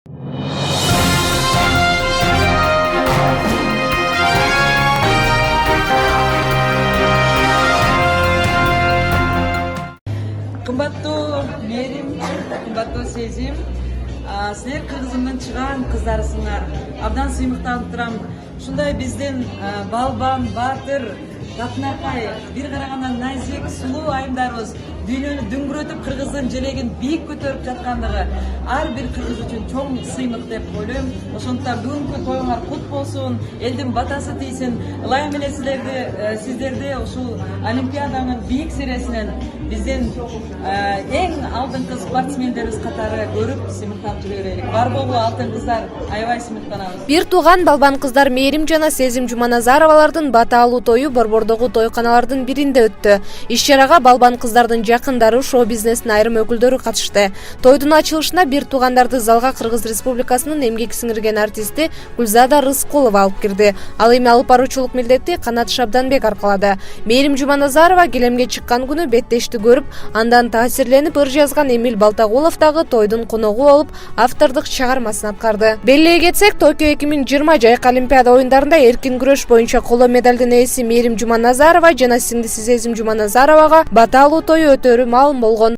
Кымбаттуу Мээрим, кымбаттуу Сезим, силер Кыргызымдын чыгаан кыздарысыңар. Абдан сыймыктанып турам. Ушундай биздин балбан, баатыр, татынакай, бир карагандан назик, сулуу айымдарыбыз дүйнөнү дүңгүрөтүп Кыргыздын желегин бийик көтөрүп жаткандыгы ар бир кыргыз үчүн чоң сыймык деп ойлойм. Ошондуктан бүгүнкү тоюңар кут болсун, элдин батасы тийсин. Ылайым эле сиздерди ушул Олимпиаданын бийик сиресинен биздин эң алдыңкы спортсмендерибиз катары көрүп сыймыктанып жүрө берелик. Бар болуу алтын кыздар, аябай сыймыктанабыз. Бир тууган балбан кыздар Мээрим жана Сезим Жуманазаровалардын бата алуу тою Борбордогу тойканалардын биринде өттү. Иш-чарага балбан кыздардын жакындары, шоу бизнестин айрым өкүлдөрү катышты. Тойдун ачылышына бир туугандарды залга Кыргыз Республикасынын эмгек сиңирген артисти Гүлзада Рыскулова алып кирди. Ал эми алып баруучулук милдетти Канат Шабданбек аркалады. Мээрим Жуманазарова келемге чыккан күнү беттешти көрүп, андан таасирленип ыр жазган Эмил Балтагулов дагы тойдун коногу болуп, автордук чыгармасын аткарды. Белгилей кетсек, Токио 2020 жайкы Олимпиада оюндарында эркин күрөш боюнча коло медалдын ээси Мээрим Жуманазарова жана сиңдиси Сезим Жуманазаровага бата алуу тою өтөрү маалым болгон.